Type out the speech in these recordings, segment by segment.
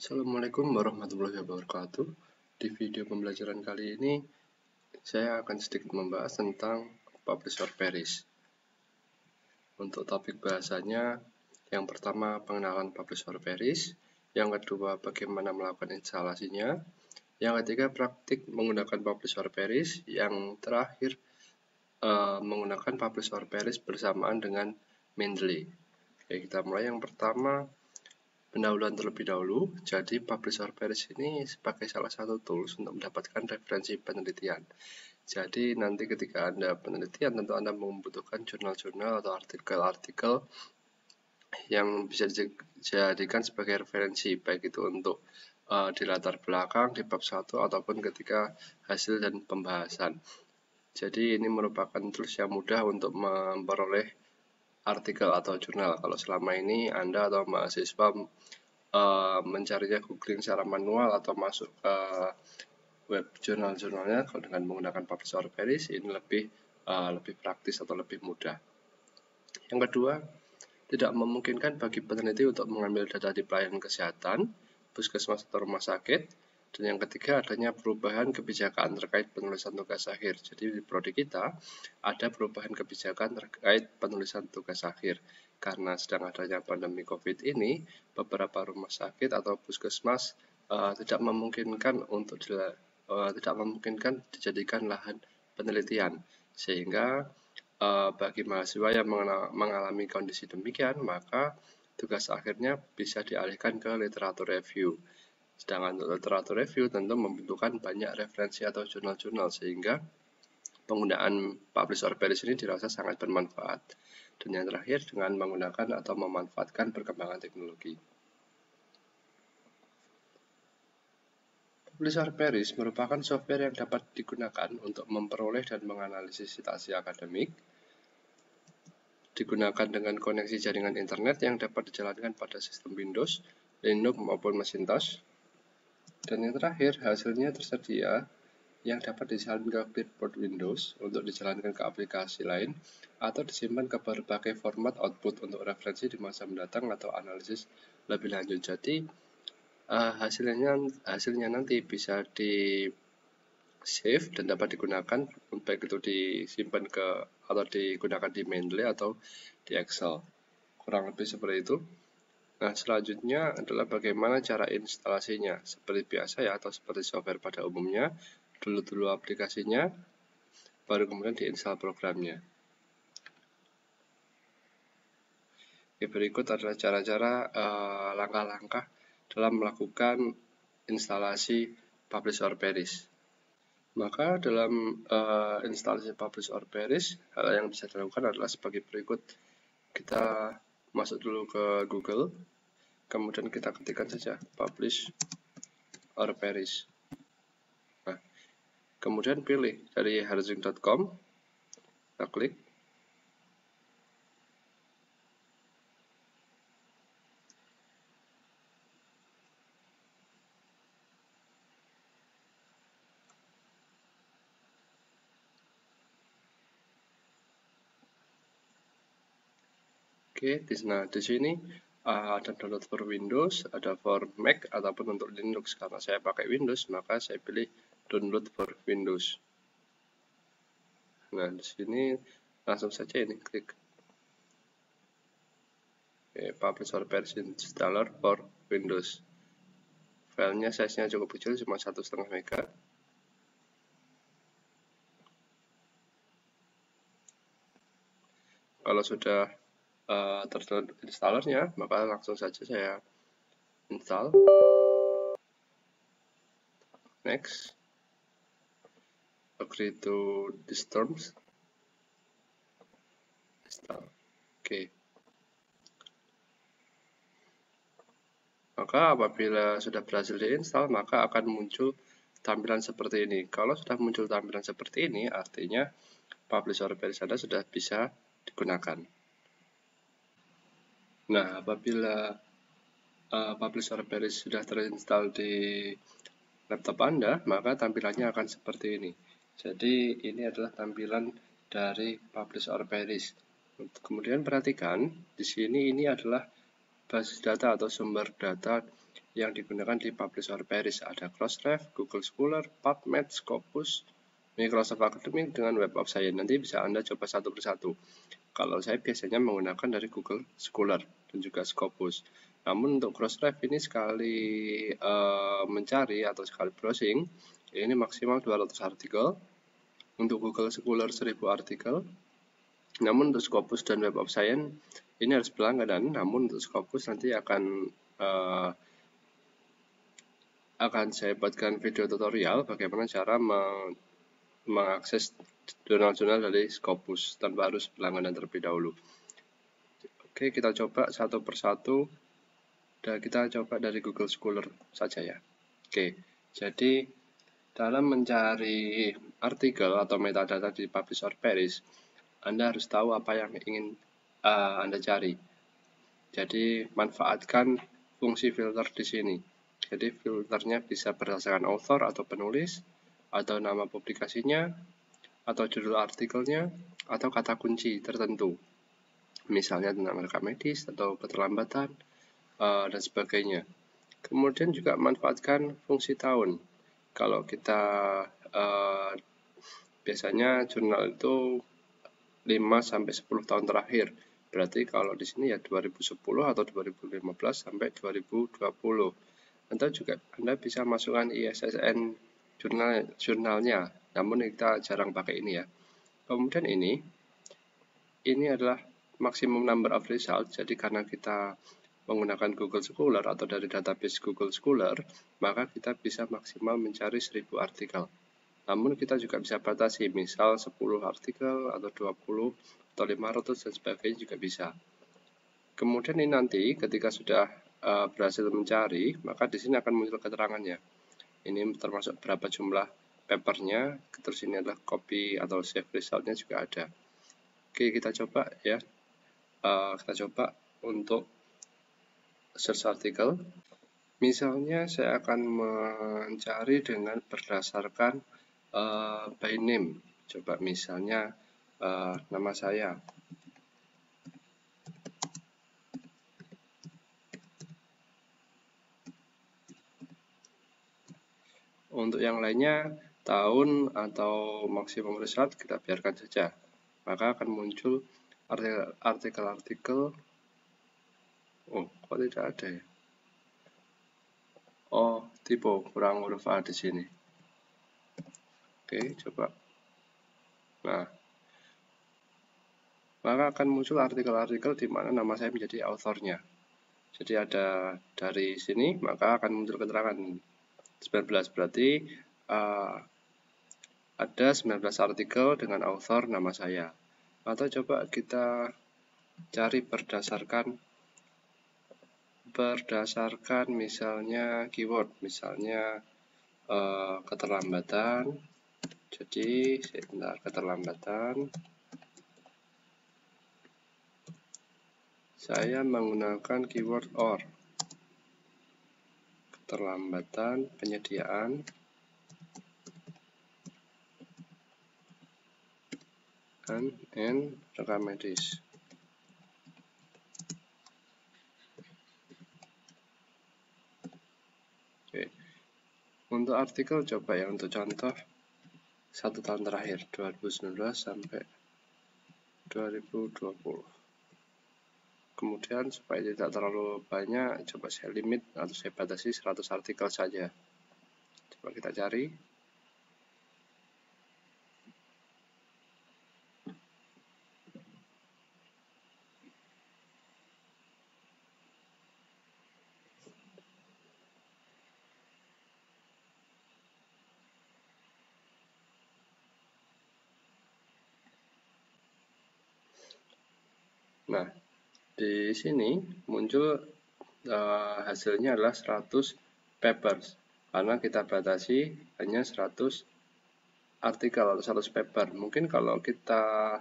Assalamualaikum warahmatullahi wabarakatuh. Di video pembelajaran kali ini, saya akan sedikit membahas tentang Publisher Paris. Untuk topik bahasanya, yang pertama pengenalan Publisher Paris, yang kedua bagaimana melakukan instalasinya, yang ketiga praktik menggunakan Publisher Paris, yang terakhir menggunakan Publisher Paris bersamaan dengan Mendeley. Oke, kita mulai. Yang pertama, pendahuluan terlebih dahulu. Jadi Publisher Paris ini sebagai salah satu tools untuk mendapatkan referensi penelitian. Jadi nanti ketika Anda penelitian, tentu Anda membutuhkan jurnal-jurnal atau artikel-artikel yang bisa dijadikan sebagai referensi, baik itu untuk di latar belakang, di bab 1, ataupun ketika hasil dan pembahasan. Jadi ini merupakan tools yang mudah untuk memperoleh artikel atau jurnal. Kalau selama ini Anda atau mahasiswa mencarinya googling secara manual atau masuk ke web jurnal-jurnalnya, kalau dengan menggunakan Publisher Paris ini lebih praktis atau lebih mudah. Yang kedua, tidak memungkinkan bagi peneliti untuk mengambil data di pelayanan kesehatan, puskesmas atau rumah sakit. Dan yang ketiga, adanya perubahan kebijakan terkait penulisan tugas akhir. Jadi di prodi kita ada perubahan kebijakan terkait penulisan tugas akhir. Karena sedang adanya pandemi COVID ini, beberapa rumah sakit atau puskesmas tidak memungkinkan dijadikan lahan penelitian, sehingga bagi mahasiswa yang mengalami kondisi demikian, maka tugas akhirnya bisa dialihkan ke literatur review. Sedangkan untuk literatur review tentu membutuhkan banyak referensi atau jurnal-jurnal, sehingga penggunaan Publisher Paris ini dirasa sangat bermanfaat. Dan yang terakhir, dengan menggunakan atau memanfaatkan perkembangan teknologi. Publisher Paris merupakan software yang dapat digunakan untuk memperoleh dan menganalisis citasi akademik, digunakan dengan koneksi jaringan internet yang dapat dijalankan pada sistem Windows, Linux maupun Macintosh. Dan yang terakhir, hasilnya tersedia yang dapat disalin ke clipboard Windows untuk dijalankan ke aplikasi lain atau disimpan ke berbagai format output untuk referensi di masa mendatang atau analisis lebih lanjut. Jadi hasilnya nanti bisa di save dan dapat digunakan, baik itu disimpan atau digunakan di Mendeley atau di Excel. Kurang lebih seperti itu. Nah, selanjutnya adalah bagaimana cara instalasinya. Seperti biasa ya, atau seperti software pada umumnya, dulu aplikasinya, baru kemudian diinstal programnya. Oke, berikut adalah cara-cara langkah-langkah dalam melakukan instalasi Publisher Paris. Maka dalam instalasi Publisher Paris, hal yang bisa dilakukan adalah sebagai berikut. Kita masuk dulu ke Google, kemudian kita ketikkan saja Publisher Paris. Nah, kemudian pilih dari herzing.com, kita klik. Oke, di sini ada download for Windows, ada for Mac ataupun untuk Linux. Karena saya pakai Windows, maka saya pilih download for Windows. Nah, di sini langsung saja ini klik. Oke, Publisher Paris Installer for Windows. Filenya size-nya cukup kecil, cuma 1,5 MB. Kalau sudah terdownload installernya, maka langsung saja saya install. Next, agree to these terms. Install. Oke. Maka apabila sudah berhasil diinstal, maka akan muncul tampilan seperti ini. Kalau sudah muncul tampilan seperti ini, artinya Publisher Paris Anda sudah bisa digunakan. Nah, apabila Publisher Paris sudah terinstall di laptop Anda, maka tampilannya akan seperti ini. Jadi ini adalah tampilan dari Publisher Paris. Kemudian perhatikan, di sini ini adalah basis data atau sumber data yang digunakan di Publisher Paris. Ada Crossref, Google Scholar, PubMed, Scopus, Microsoft Academic dengan Web of Science. Nanti bisa Anda coba satu persatu. Kalau saya biasanya menggunakan dari Google Scholar dan juga Scopus. Namun untuk Crossref ini sekali mencari atau sekali browsing, ini maksimal 200 artikel. Untuk Google Scholar 1000 artikel. Namun untuk Scopus dan Web of Science ini harus berlangganan. Namun untuk Scopus nanti akan saya buatkan video tutorial bagaimana cara mengakses jurnal-jurnal dari Scopus tanpa harus berlangganan terlebih dahulu. Oke, kita coba satu persatu dan kita coba dari Google Scholar saja ya. Oke, jadi dalam mencari artikel atau metadata di Publisher Paris, Anda harus tahu apa yang ingin Anda cari. Jadi manfaatkan fungsi filter di sini. Jadi filternya bisa berdasarkan author atau penulis, atau nama publikasinya, atau judul artikelnya, atau kata kunci tertentu. Misalnya tentang rekam medis atau keterlambatan dan sebagainya. Kemudian juga manfaatkan fungsi tahun. Kalau kita biasanya jurnal itu 5-10 tahun terakhir. Berarti kalau di sini ya 2010 atau 2015 sampai 2020. Atau juga Anda bisa masukkan ISSN jurnalnya. Namun kita jarang pakai ini ya. Kemudian ini adalah maximum number of results. Jadi karena kita menggunakan Google Scholar atau dari database Google Scholar, maka kita bisa maksimal mencari 1000 artikel. Namun kita juga bisa batasi, misal 10 artikel atau 20 atau 500 dan sebagainya juga bisa. Kemudian ini nanti ketika sudah berhasil mencari, maka di sini akan muncul keterangannya. Ini termasuk berapa jumlah papernya, terus ini adalah copy atau save resultnya juga ada. Oke, kita coba ya. Kita coba untuk search artikel. Misalnya saya akan mencari dengan berdasarkan by name. Coba misalnya nama saya. Untuk yang lainnya tahun atau maksimum result kita biarkan saja. Maka akan muncul artikel-artikel. Oh, kok tidak ada ya? Oh, tipe kurang huruf A di sini. Oke, coba. Nah, maka akan muncul artikel-artikel di mana nama saya menjadi authornya. Jadi ada dari sini, maka akan muncul keterangan 19. Berarti ada 19 artikel dengan author nama saya. Atau coba kita cari berdasarkan misalnya keyword, misalnya keterlambatan. Jadi sebentar, keterlambatan. Saya menggunakan keyword or. Keterlambatan penyediaan and rekam medis. Oke. Untuk artikel coba ya, untuk contoh 1 tahun terakhir 2019 sampai 2020. Kemudian supaya tidak terlalu banyak, coba saya limit atau saya batasi 100 artikel saja. Coba kita cari. Nah, di sini muncul hasilnya adalah 100 papers karena kita batasi hanya 100 artikel atau 100 paper. Mungkin kalau kita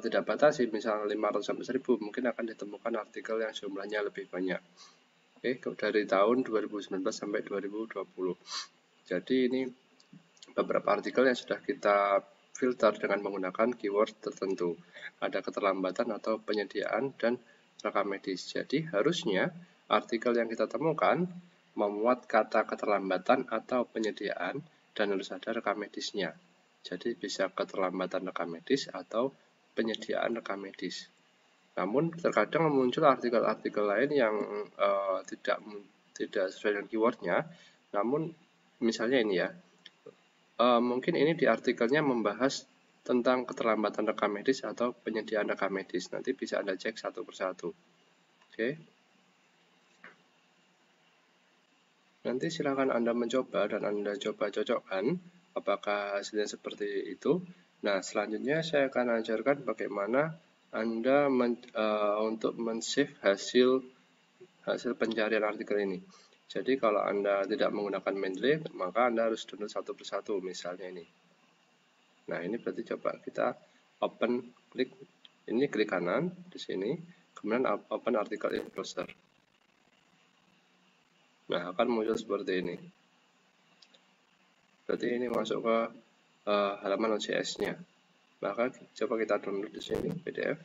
tidak batasi misalnya 500 sampai 1000, mungkin akan ditemukan artikel yang jumlahnya lebih banyak. Oke, dari tahun 2019 sampai 2020. Jadi ini beberapa artikel yang sudah kita filter dengan menggunakan keyword tertentu. Ada keterlambatan atau penyediaan dan rekam medis. Jadi harusnya artikel yang kita temukan memuat kata keterlambatan atau penyediaan dan harus ada rekam medisnya. Jadi bisa keterlambatan rekam medis atau penyediaan rekam medis. Namun terkadang muncul artikel-artikel lain yang tidak sesuai dengan keywordnya. Namun misalnya ini ya, mungkin ini di artikelnya membahas tentang keterlambatan rekam medis atau penyediaan rekam medis. Nanti bisa Anda cek satu persatu. Oke. Nanti silakan Anda mencoba dan Anda coba cocokkan apakah hasilnya seperti itu. Nah, selanjutnya saya akan ajarkan bagaimana Anda untuk men-save hasil pencarian artikel ini. Jadi kalau Anda tidak menggunakan Mendeley, maka Anda harus download satu persatu, misalnya ini. Nah, ini berarti coba kita klik kanan di sini, kemudian open artikel in browser. Nah, akan muncul seperti ini. Berarti ini masuk ke halaman OJS-nya. Maka coba kita download di sini PDF.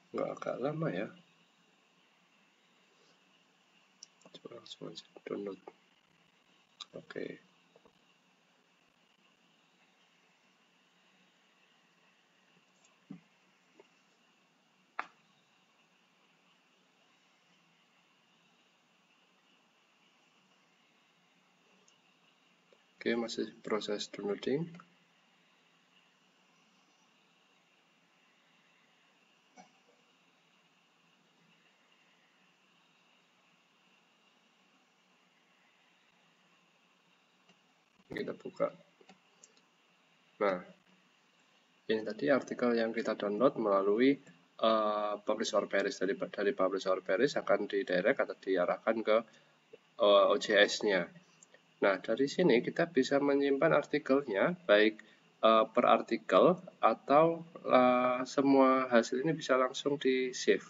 Nggak agak lama ya. Coba langsung aja download. Oke. Oke, masih proses downloading. Kita buka. Nah, ini tadi artikel yang kita download melalui Publish Paris. Dari Publish Paris akan didirect atau diarahkan ke OJS-nya. Nah, dari sini kita bisa menyimpan artikelnya, baik per artikel atau semua hasil ini bisa langsung di save.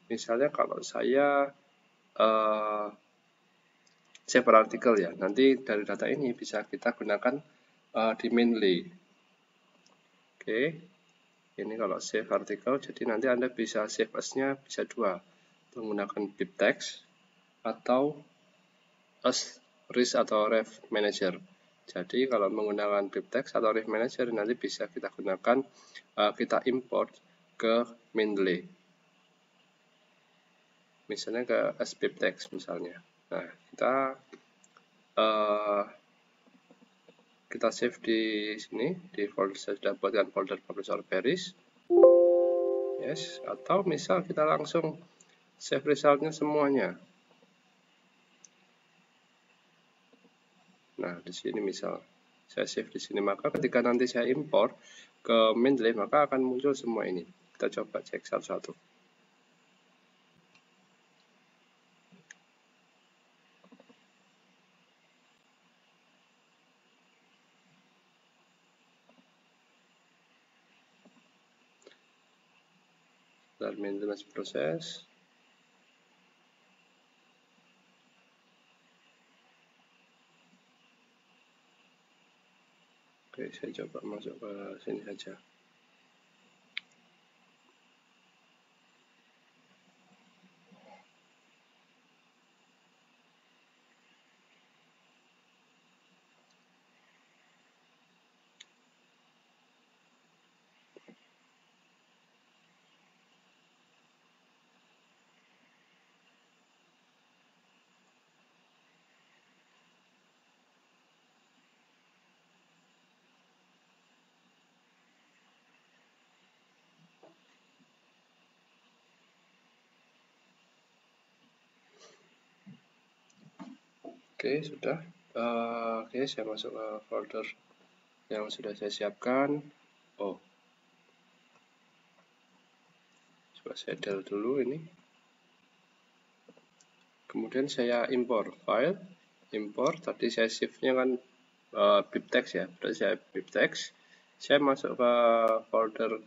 Misalnya kalau saya save per artikel ya, nanti dari data ini bisa kita gunakan di Mendeley. Oke, ini kalau save artikel, jadi nanti Anda bisa save as-nya bisa dua, menggunakan BibTeX atau as RIS atau Ref Manager. Jadi kalau menggunakan BibTeX atau Ref Manager nanti bisa kita gunakan, kita import ke Mendeley. Misalnya ke as BibTeX misalnya. Nah, kita save di sini, di folder saya sudah buatkan folder Publish Paris. Yes, atau misal kita langsung save resultnya semuanya. Nah, di sini misal saya save di sini, maka ketika nanti saya import ke Mendeley, maka akan muncul semua ini. Kita coba cek satu-satu. Dan Mendeley masih proses. Oke, saya coba masuk ke sini saja. Oke, sudah. Oke, saya masuk ke folder yang sudah saya siapkan. Oh, coba saya delete dulu ini. Kemudian saya impor file, impor, tadi saya save-nya kan bibtex ya, berarti saya bibtex. Saya masuk ke folder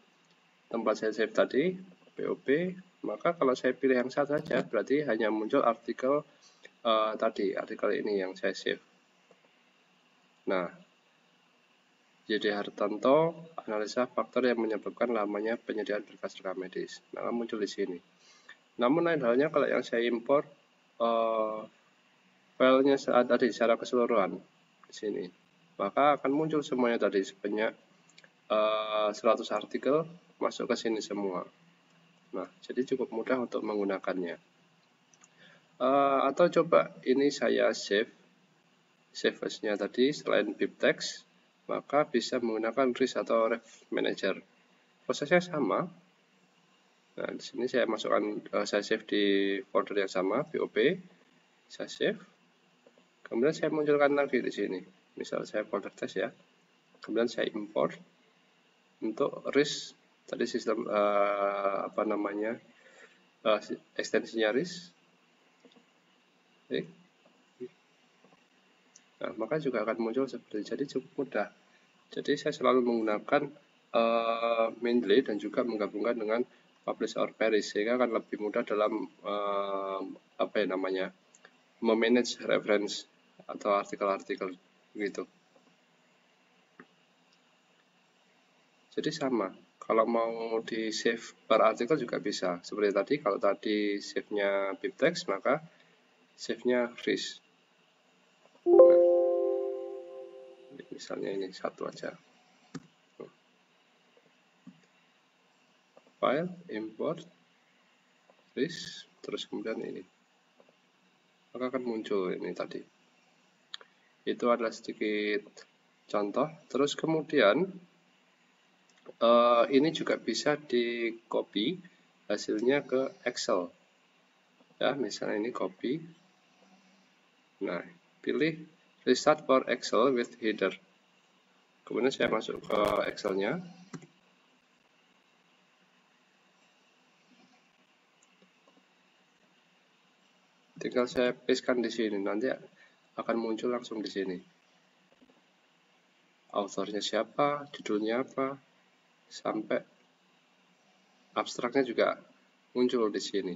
tempat saya save tadi, POP, maka kalau saya pilih yang satu saja, berarti hanya muncul artikel tadi, artikel ini yang saya save. Nah, JD Hartanto, analisa faktor yang menyebabkan lamanya penyediaan berkas rekam medis. Nah, muncul di sini. Namun lain halnya kalau yang saya impor filenya saat tadi secara keseluruhan di sini, maka akan muncul semuanya tadi sebanyak 100 artikel masuk ke sini semua. Nah, jadi cukup mudah untuk menggunakannya. Atau coba ini saya save as-nya tadi selain bibtex, maka bisa menggunakan RIS atau Ref Manager. Prosesnya sama. Nah, di sini saya masukkan, saya save di folder yang sama, POP, saya save. Kemudian saya munculkan lagi di sini. Misal saya folder test ya. Kemudian saya import untuk RIS tadi sistem ekstensinya RIS. Nah, maka juga akan muncul seperti ini. Jadi cukup mudah. Jadi saya selalu menggunakan Mendeley dan juga menggabungkan dengan publish or perish, sehingga akan lebih mudah dalam memanage reference atau artikel-artikel gitu. Jadi sama, kalau mau di save per artikel juga bisa. Seperti tadi, kalau tadi save-nya bibtex, maka save-nya RIS. Nah, misalnya ini satu aja. File, import, RIS, terus kemudian ini. Maka akan muncul ini tadi. Itu adalah sedikit contoh. Terus kemudian ini juga bisa di copy hasilnya ke Excel. Ya, misalnya ini copy. Nah, pilih restart for Excel with header. Kemudian saya masuk ke Excel-nya. Tinggal saya pastekan di sini, nanti akan muncul langsung di sini. Autornya siapa, judulnya apa, sampai abstraknya juga muncul di sini.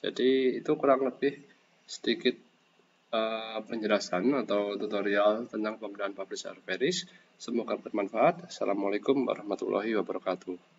Jadi itu kurang lebih sedikit penjelasan atau tutorial tentang penggunaan publish or perish. Semoga bermanfaat. Assalamualaikum warahmatullahi wabarakatuh.